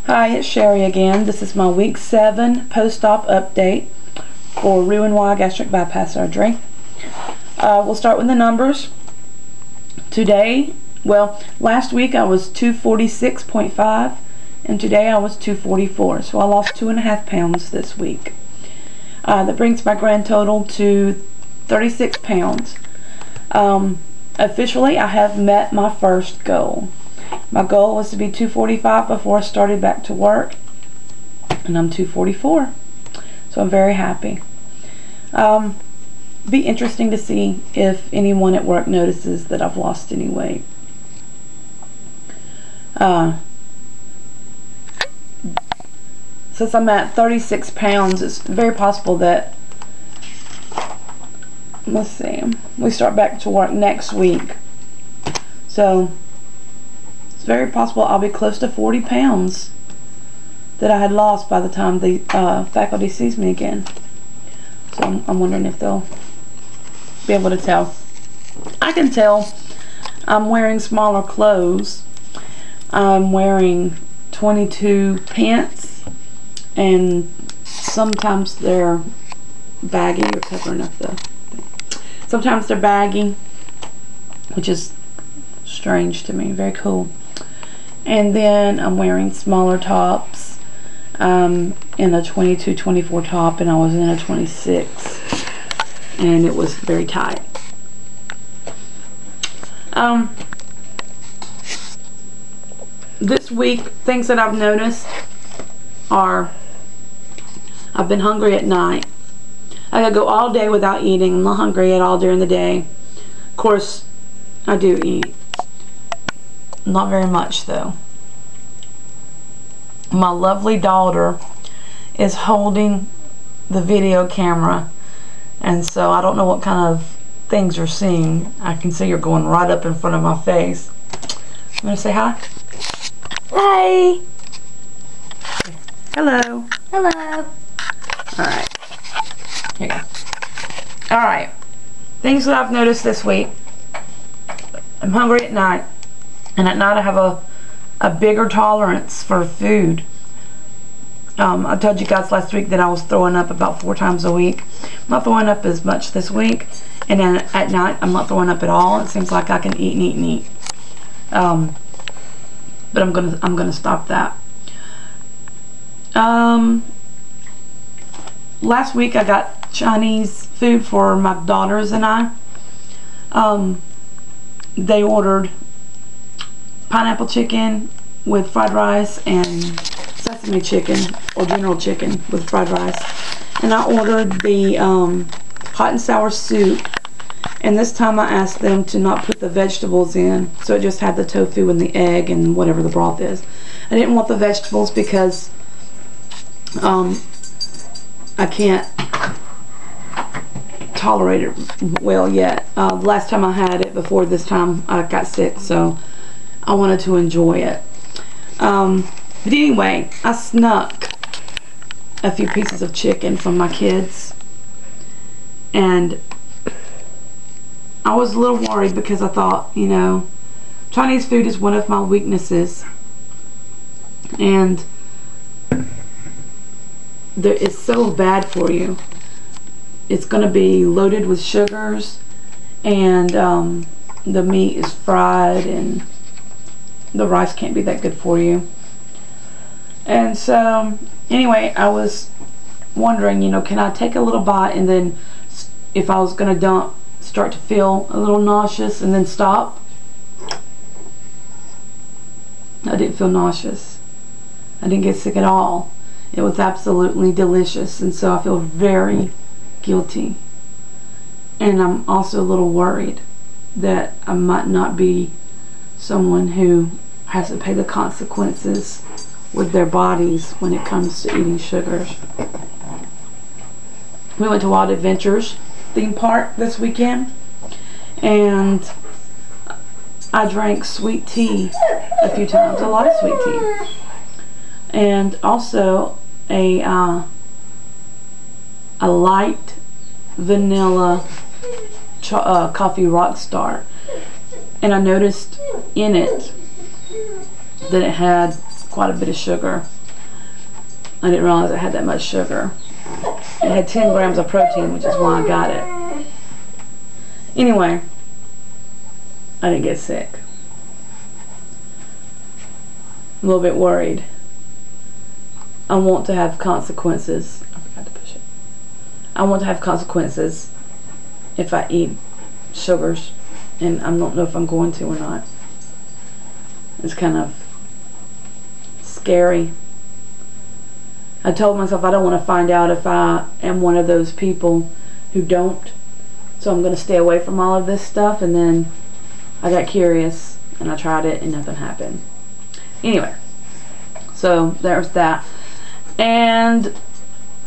Hi, it's Sherry again. This is my week 7 post-op update for Roux-en-Y gastric bypass surgery. We'll start with the numbers. Today, last week I was 246.5 and today I was 244, so I lost 2.5 pounds this week. That brings my grand total to 36 pounds. Officially, I have met my first goal. My goal was to be 245 before I started back to work, and I'm 244, so I'm very happy. Be interesting to see if anyone at work notices that I've lost any weight. Since I'm at 36 pounds, it's very possible that, let's see, we start back to work next week, so it's very possible I'll be close to 40 pounds that I had lost by the time the faculty sees me again. So I'm wondering if they'll be able to tell. I can tell. I'm wearing smaller clothes. I'm wearing 22 pants, and sometimes they're baggy or covering up the thing. Sometimes they're baggy, which is strange to me. Very cool. And then I'm wearing smaller tops, in a 22-24 top, and I was in a 26, and it was very tight. This week, things that I've noticed are, I've been hungry at night. I could go all day without eating. I'm not hungry at all during the day. Of course, I do eat. Not very much though. My lovely daughter is holding the video camera, and so I don't know what kind of things you're seeing. I can see you're going right up in front of my face. I'm going to say hi. Hi. Hello. Hello. Alright. Here you go. Alright. Things that I've noticed this week. I'm hungry at night. And at night I have a bigger tolerance for food. I told you guys last week that I was throwing up about 4 times a week. I'm not throwing up as much this week. And then at night I'm not throwing up at all. It seems like I can eat and eat and eat. But I'm gonna stop that. Last week I got Chinese food for my daughters and I. They ordered pineapple chicken with fried rice and sesame chicken or general chicken with fried rice, and I ordered the hot and sour soup, and this time I asked them to not put the vegetables in, so it just had the tofu and the egg and whatever the broth is. I didn't want the vegetables because I can't tolerate it well yet. Last time I had it before this time I got sick, so I wanted to enjoy it. But anyway, I snuck a few pieces of chicken from my kids, and I was a little worried because I thought, you know, Chinese food is one of my weaknesses, and it's so bad for you. It's going to be loaded with sugars, and the meat is fried, and the rice can't be that good for you. And so anyway, I was wondering, you know, can I take a little bite and then if I was going to dump, start to feel a little nauseous and then stop? I didn't feel nauseous. I didn't get sick at all. It was absolutely delicious, and so I feel very guilty. And I'm also a little worried that I might not be someone who has to pay the consequences with their bodies when it comes to eating sugars. We went to Wild Adventures theme park this weekend, and I drank sweet tea a few times, a lot of sweet tea, and also a light vanilla coffee Rockstar, and I noticed in it that it had quite a bit of sugar. I didn't realize it had that much sugar. It had 10 grams of protein, which is why I got it. Anyway, I didn't get sick. I'm a little bit worried. I want to have consequences. I forgot to push it. I want to have consequences if I eat sugars, and I don't know if I'm going to or not. It's kind of scary. I told myself I don't want to find out if I am one of those people who don't, so I'm going to stay away from all of this stuff. And then I got curious and I tried it and nothing happened. Anyway, so there's that. And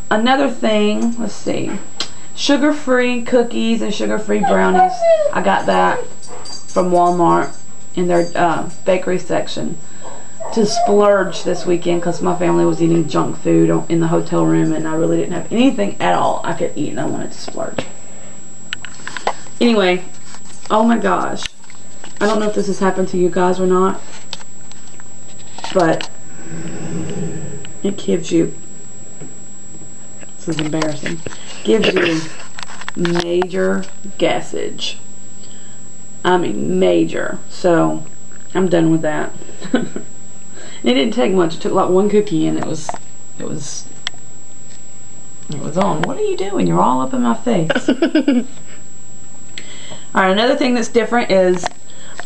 another thing, let's see, sugar-free cookies and sugar-free brownies. I got that from Walmart in their bakery section to splurge this weekend because my family was eating junk food in the hotel room and I really didn't have anything at all I could eat and I wanted to splurge. Anyway, oh my gosh, I don't know if this has happened to you guys or not, but it gives you, this is embarrassing, gives you major gassage. I mean major. So I'm done with that. It didn't take much. It took like one cookie and it was on. What are you doing? You're all up in my face. Alright, another thing that's different is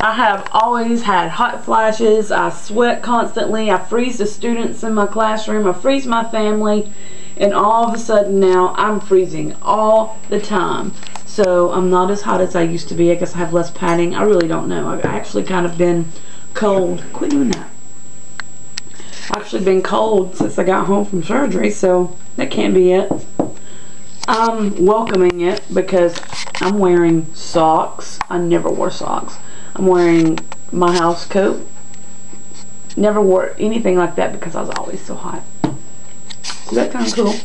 I have always had hot flashes. I sweat constantly. I freeze the students in my classroom. I freeze my family. And all of a sudden now I'm freezing all the time. So I'm not as hot as I used to be. I guess I have less padding. I really don't know. I've actually kind of been cold. Quit doing that. I've actually been cold since I got home from surgery, so that can't be it. I'm welcoming it because I'm wearing socks. I never wore socks. I'm wearing my house coat. Never wore anything like that because I was always so hot. So that's kind of cool.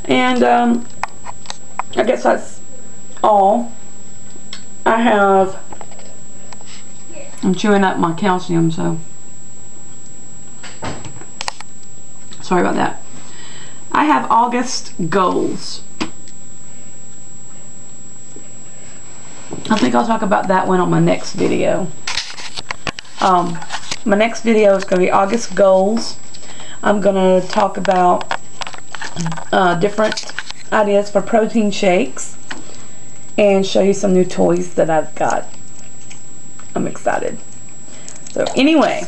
And I guess that's all. I'm chewing up my calcium, so sorry about that. I have August goals. I think I'll talk about that one on my next video. My next video is going to be August goals. I'm going to talk about different ideas for protein shakes and show you some new toys that I've got. I'm excited. So anyway,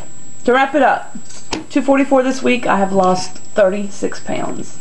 to wrap it up, 244 this week. I have lost 36 pounds.